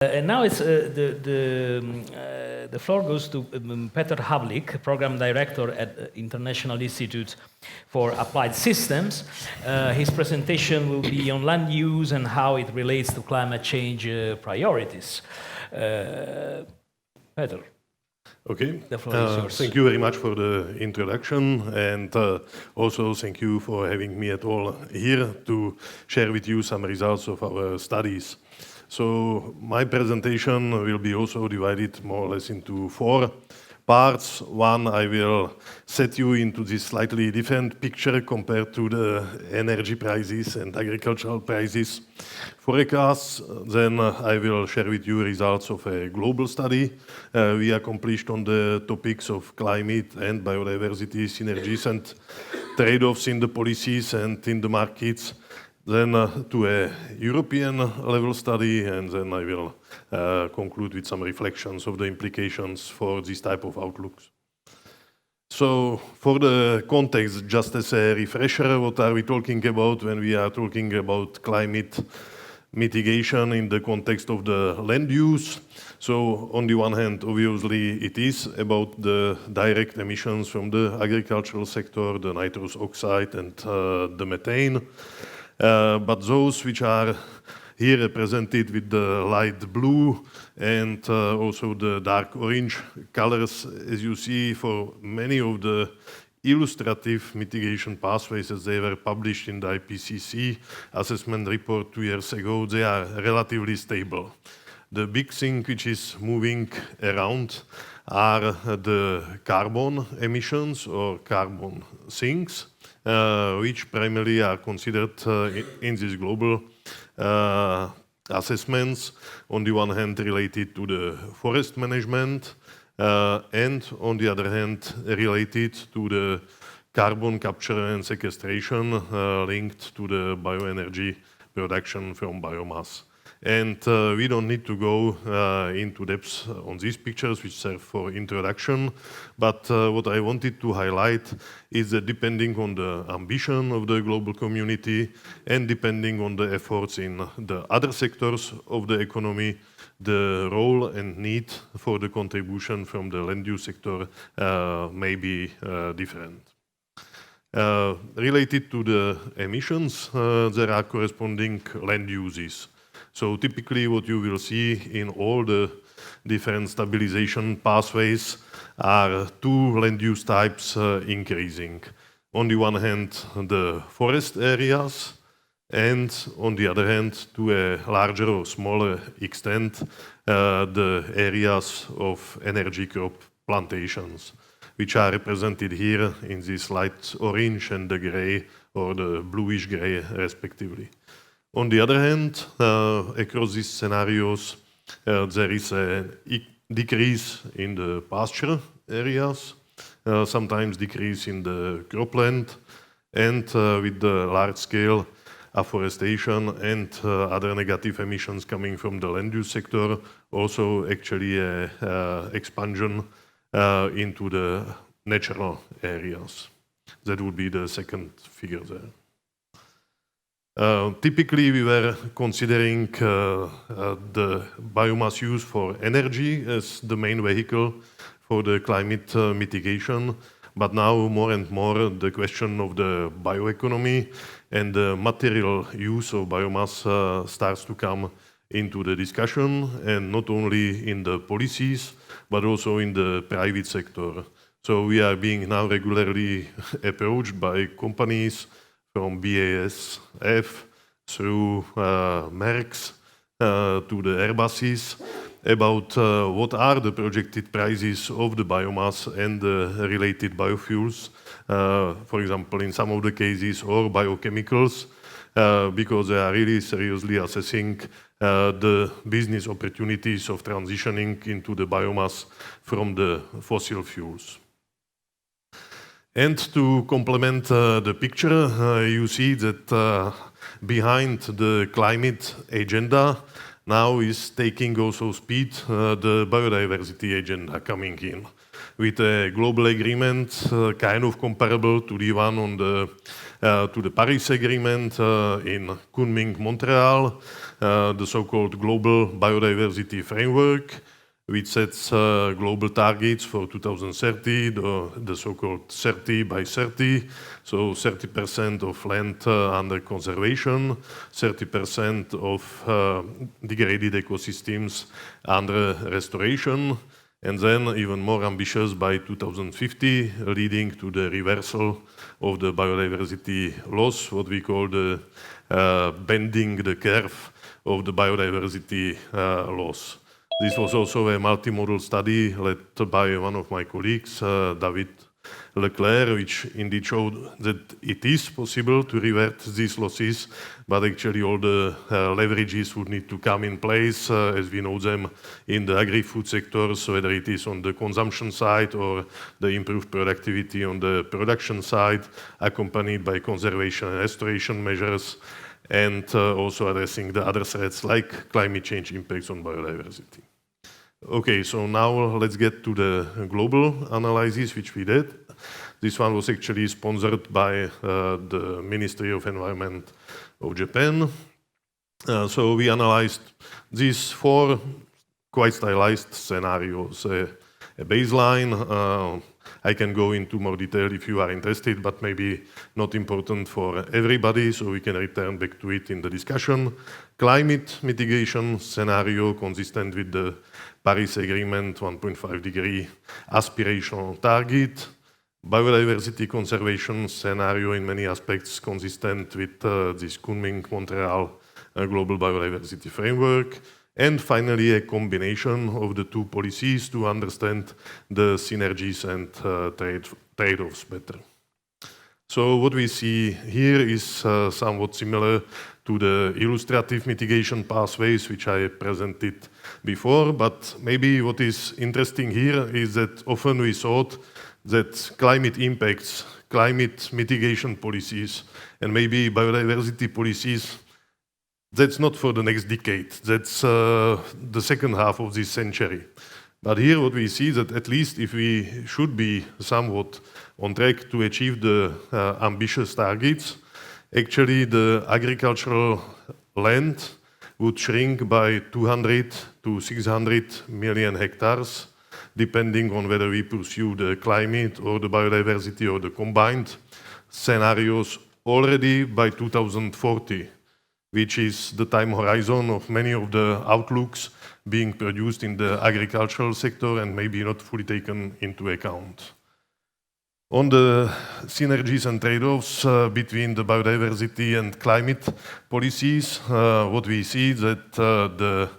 And now the floor goes to Petr Havlík, Program Director at International Institute for Applied Systems. His presentation will be on land use and how it relates to climate change priorities. Petr. Okay, the floor is yours. Thank you very much for the introduction, and also thank you for having me at all here to share with you some results of our studies. So my presentation will be also divided more or less into 4 parts. One, I will set you into this slightly different picture compared to the energy prices and agricultural prices forecasts. Then I will share with you results of a global study we accomplished on the topics of climate and biodiversity synergies and trade-offs in the policies and in the markets. Then to a European level study, and then I will conclude with some reflections of the implications for this type of outlooks. So for the context, just as a refresher, what are we talking about when we are talking about climate mitigation in the context of the land use? So on the one hand, obviously, it is about the direct emissions from the agricultural sector, the nitrous oxide and the methane. But those which are here represented with the light blue and also the dark orange colors, as you see, for many of the illustrative mitigation pathways as they were published in the IPCC assessment report 2 years ago, they are relatively stable. The big thing which is moving around are the carbon emissions or carbon sinks, which primarily are considered in these global assessments, on the one hand related to the forest management, and on the other hand related to the carbon capture and sequestration linked to the bioenergy production from biomass. And we don't need to go into depth on these pictures, which serve for introduction. But what I wanted to highlight is that depending on the ambition of the global community and depending on the efforts in the other sectors of the economy, the role and need for the contribution from the land use sector may be different. Related to the emissions, there are corresponding land uses. So typically what you will see in all the different stabilization pathways are 2 land use types increasing. On the one hand, the forest areas, and on the other hand, to a larger or smaller extent, the areas of energy crop plantations, which are represented here in this light orange and the gray or the bluish gray respectively. On the other hand, across these scenarios, there is a decrease in the pasture areas, sometimes decrease in the cropland, and with the large-scale afforestation and other negative emissions coming from the land use sector, also actually expansion into the natural areas. That would be the second figure there. Typically, we were considering the biomass use for energy as the main vehicle for the climate mitigation, but now more and more the question of the bioeconomy and the material use of biomass starts to come into the discussion, and not only in the policies, but also in the private sector. So we are being now regularly approached by companies from BASF through Merckx to the Airbuses about what are the projected prices of the biomass and the related biofuels, for example, in some of the cases, or biochemicals, because they are really seriously assessing the business opportunities of transitioning into the biomass from the fossil fuels. And to complement the picture, you see that behind the climate agenda now is taking also speed the biodiversity agenda coming in with a global agreement kind of comparable to the one on to the Paris Agreement in Kunming, Montreal, the so-called Global Biodiversity Framework, which sets global targets for 2030, the so-called 30 by 30, so 30% of land under conservation, 30% of degraded ecosystems under restoration, and then even more ambitious by 2050, leading to the reversal of the biodiversity loss, what we call the bending the curve of the biodiversity loss. This was also a multimodal study led by one of my colleagues, David Leclerc, which indeed showed that it is possible to revert these losses, but actually all the leverages would need to come in place as we know them in the agri-food sectors, whether it is on the consumption side or the improved productivity on the production side, accompanied by conservation and restoration measures, and also addressing the other threats like climate change impacts on biodiversity. Okay, so now let's get to the global analysis which we did. This one was actually sponsored by the Ministry of Environment of Japan. So we analyzed these 4 quite stylized scenarios. A baseline, I can go into more detail if you are interested, but maybe not important for everybody, so we can return back to it in the discussion. Climate mitigation scenario consistent with the Paris Agreement 1.5 degree aspirational target. Biodiversity conservation scenario in many aspects consistent with this Kunming-Montreal Global Biodiversity Framework. And finally, a combination of the 2 policies to understand the synergies and trade-offs better. So what we see here is somewhat similar to the illustrative mitigation pathways which I presented before, but maybe what is interesting here is that often we thought that climate impacts, climate mitigation policies, and maybe biodiversity policies, that's not for the next decade, that's the second half of this century. But here what we see that at least if we should be somewhat on track to achieve the ambitious targets, actually the agricultural land would shrink by 200 to 600 million hectares, depending on whether we pursue the climate or the biodiversity or the combined scenarios already by 2040, which is the time horizon of many of the outlooks being produced in the agricultural sector and maybe not fully taken into account. On the synergies and trade-offs between the biodiversity and climate policies, what we see is that the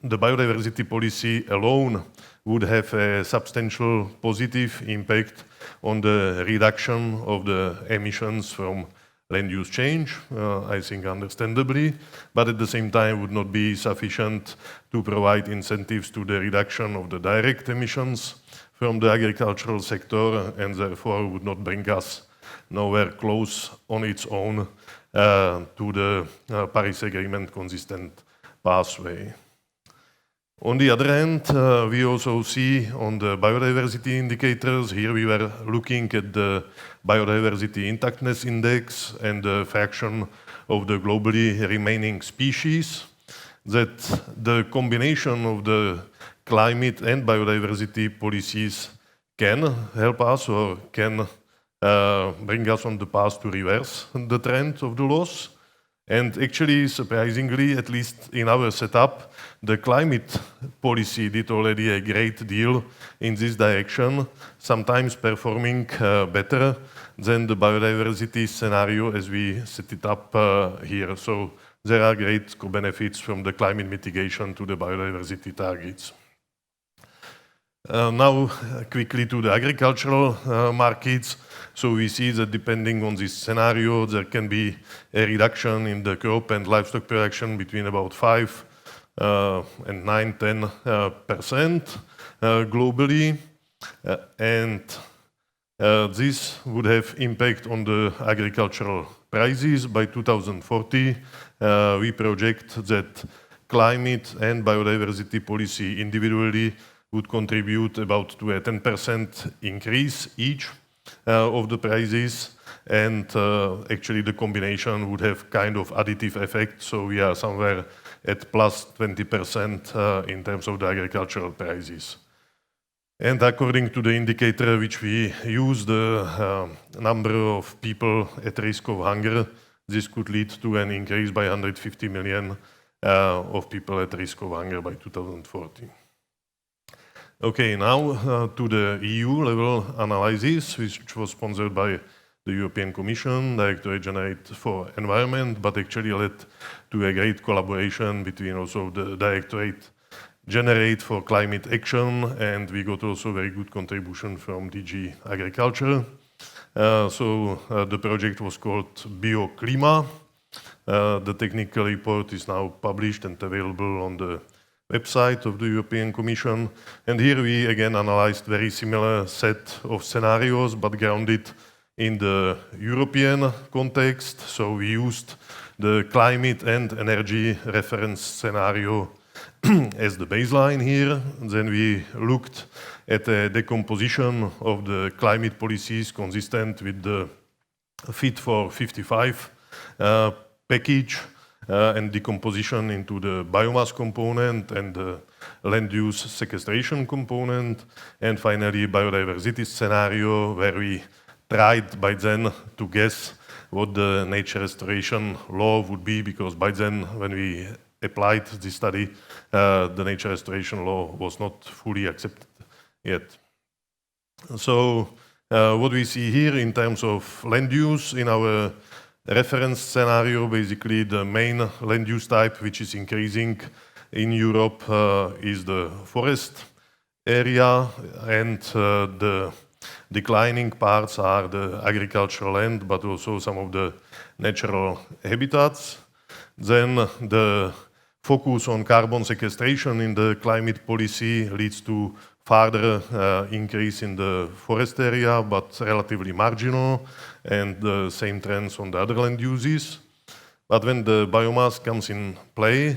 biodiversity policy alone would have a substantial positive impact on the reduction of the emissions from land use change, I think understandably, but at the same time would not be sufficient to provide incentives to the reduction of the direct emissions from the agricultural sector, and therefore would not bring us nowhere close on its own to the Paris Agreement consistent pathway. On the other hand, we also see on the biodiversity indicators, here we were looking at the biodiversity intactness index and the fraction of the globally remaining species, that the combination of the climate and biodiversity policies can help us or can bring us on the path to reverse the trend of the loss. And actually, surprisingly, at least in our setup, the climate policy did already a great deal in this direction, sometimes performing better than the biodiversity scenario as we set it up here. So there are great co-benefits from the climate mitigation to the biodiversity targets. Now, quickly to the agricultural markets. So we see that depending on this scenario, there can be a reduction in the crop and livestock production between about 5 and 9–10% globally. And this would have impact on the agricultural prices. By 2040, we project that climate and biodiversity policy individually would contribute about to a 10% increase each of the prices, and actually the combination would have kind of additive effect, so we are somewhere at plus 20% in terms of the agricultural prices. And according to the indicator which we use, the number of people at risk of hunger, this could lead to an increase by 150 million of people at risk of hunger by 2040. Okay, now to the EU level analysis, which was sponsored by the European Commission, Directorate General for Environment, but actually led to a great collaboration between also the Directorate Generate for Climate Action, and we got also very good contribution from DG Agriculture. The project was called BioClima. The technical report is now published and available on the website of the European Commission. And here we again analyzed very similar set of scenarios, but grounded in the European context. So we used the climate and energy reference scenario as the baseline here. Then we looked at the decomposition of the climate policies consistent with the Fit for 55 package and decomposition into the biomass component and the land use sequestration component. And finally, biodiversity scenario, where we tried by then to guess what the nature restoration law would be, because by then, when we applied this study, the nature restoration law was not fully accepted yet. So what we see here in terms of land use in our reference scenario, basically the main land use type which is increasing in Europe is the forest area, and the declining parts are the agricultural land, but also some of the natural habitats. Then the focus on carbon sequestration in the climate policy leads to further increase in the forest area, but relatively marginal, and the same trends on the other land uses. But when the biomass comes in play,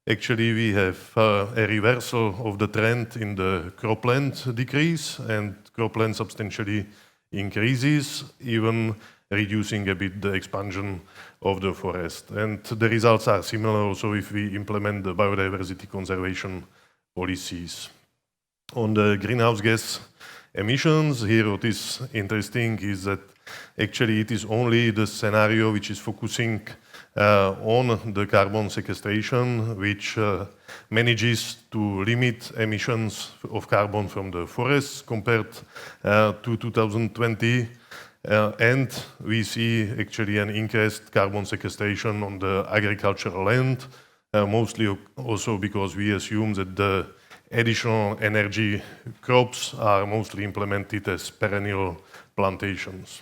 actually we have a reversal of the trend in the cropland decrease, and cropland substantially increases, even reducing a bit the expansion of the forest. And the results are similar also if we implement the biodiversity conservation policies. On the greenhouse gas emissions, here what is interesting is that actually it is only the scenario which is focusing on the carbon sequestration, which manages to limit emissions of carbon from the forests compared to 2020. And we see actually an increased carbon sequestration on the agricultural land, mostly also because we assume that the additional energy crops are mostly implemented as perennial plantations.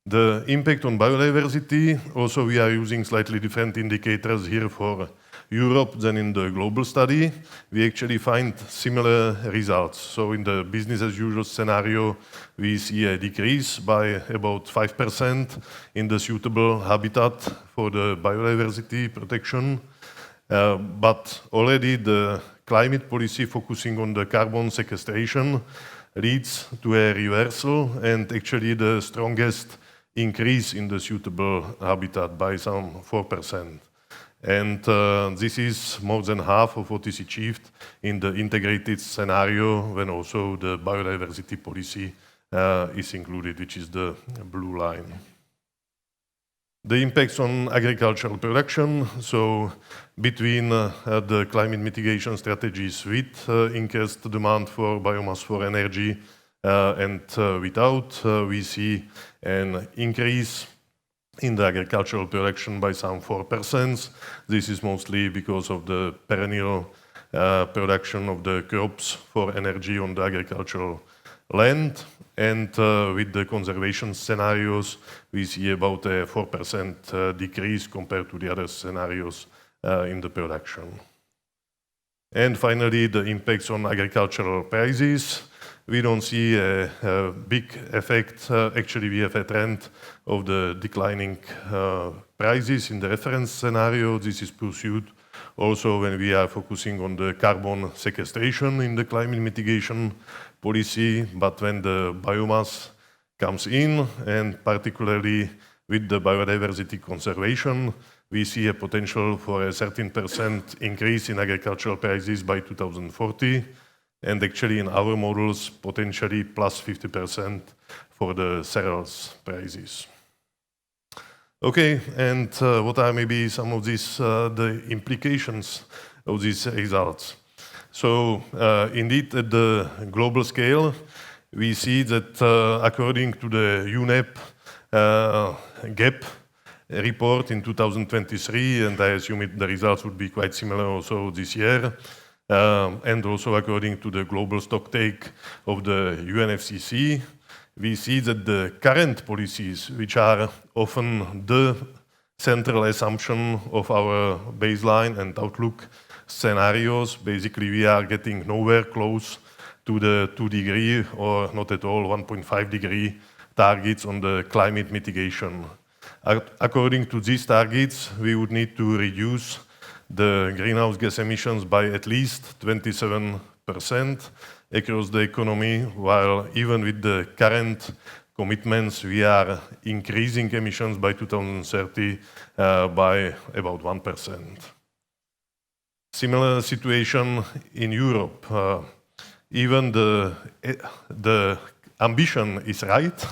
The impact on biodiversity, also we are using slightly different indicators here for Europe than in the global study. We actually find similar results. So in the business as usual scenario, we see a decrease by about 5% in the suitable habitat for the biodiversity protection. But already the climate policy focusing on the carbon sequestration leads to a reversal, and actually the strongest increase in the suitable habitat by some 4%. And this is more than half of what is achieved in the integrated scenario when also the biodiversity policy is included, which is the blue line. The impacts on agricultural production, so between the climate mitigation strategies with increased demand for biomass for energy and without, we see an increase in the agricultural production by some 4%. This is mostly because of the perennial production of the crops for energy on the agricultural land. And with the conservation scenarios, we see about a 4% decrease compared to the other scenarios in the production. And finally, the impacts on agricultural prices. we don't see a big effect. Actually, we have a trend of the declining prices in the reference scenario. This is pursued also when we are focusing on the carbon sequestration in the climate mitigation policy, but when the biomass comes in, and particularly with the biodiversity conservation, we see a potential for a 13% increase in agricultural prices by 2040, and actually in our models, potentially plus 50% for the cereals prices. Okay, and what are maybe some of these the implications of these results? So indeed, at the global scale, we see that according to the UNEP GAP report in 2023, and I assume the results would be quite similar also this year, and also according to the global stocktake of the UNFCCC, we see that the current policies, which are often the central assumption of our baseline and outlook scenarios, basically we are getting nowhere close to the 2-degree or not at all 1.5-degree targets on the climate mitigation. According to these targets, we would need to reduce the greenhouse gas emissions by at least 27% across the economy, while even with the current commitments, we are increasing emissions by 2030 by about 1%. Similar situation in Europe. Even the ambition is right.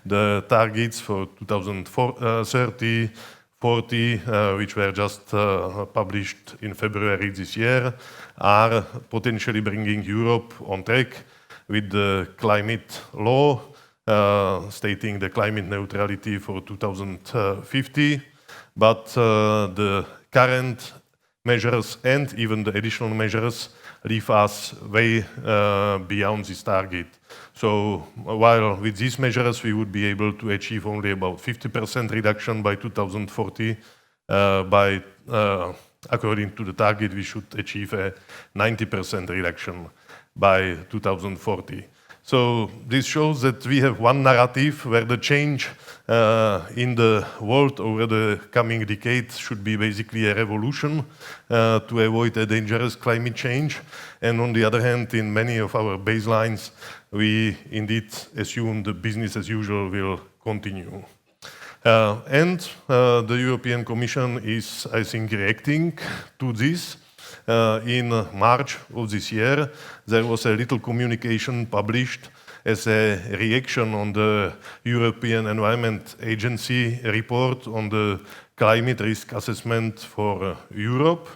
The targets for 2030, 40, which were just published in February this year, are potentially bringing Europe on track with the climate law, stating the climate neutrality for 2050. But the current measures and even the additional measures leave us way beyond this target. So while with these measures we would be able to achieve only about 50% reduction by 2040, according to the target we should achieve a 90% reduction by 2040. So this shows that we have one narrative where the change in the world over the coming decade should be basically a revolution to avoid a dangerous climate change. And on the other hand, in many of our baselines, we indeed assume the business as usual will continue. And the European Commission is, I think, reacting to this. In March of this year, there was a little communication published as a reaction on the European Environment Agency report on the climate risk assessment for Europe.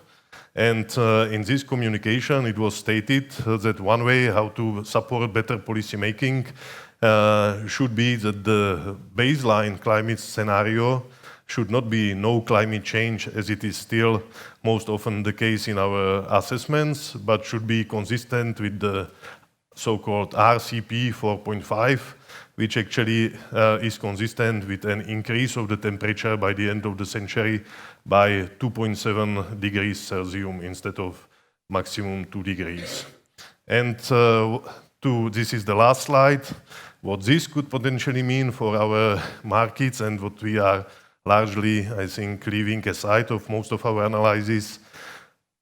And in this communication, it was stated that one way how to support better policy making should be that the baseline climate scenario should not be no climate change, as it is still most often the case in our assessments, but should be consistent with the so-called RCP 4.5, which actually is consistent with an increase of the temperature by the end of the century by 2.7 degrees Celsius instead of maximum 2 degrees. And this is the last slide. What this could potentially mean for our markets and what we are largely, I think, leaving aside of most of our analysis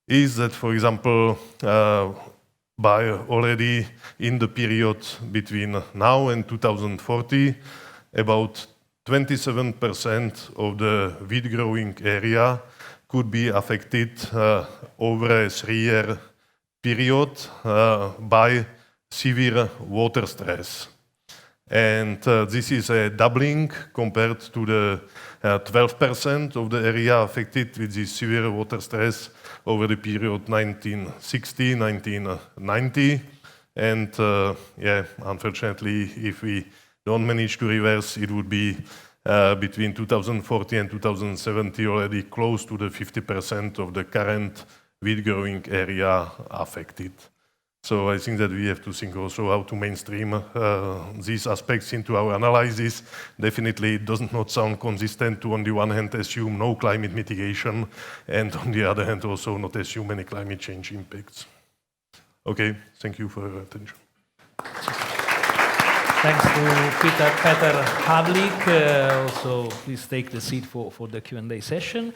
is that, for example, by already in the period between now and 2040, about 27% of the wheat growing area could be affected over a 3-year period by severe water stress. And this is a doubling compared to the 12% of the area affected with this severe water stress over the period 1960-1990. And unfortunately, if we don't manage to reverse, it would be between 2040 and 2070 already close to the 50% of the current wheat growing area affected. So I think that we have to think also how to mainstream these aspects into our analysis. Definitely it does not sound consistent to, on the one hand, assume no climate mitigation, and on the other hand, also not assume any climate change impacts. Okay, thank you for your attention. Thanks to Peter Havlik. Also, please take the seat for the Q&A session.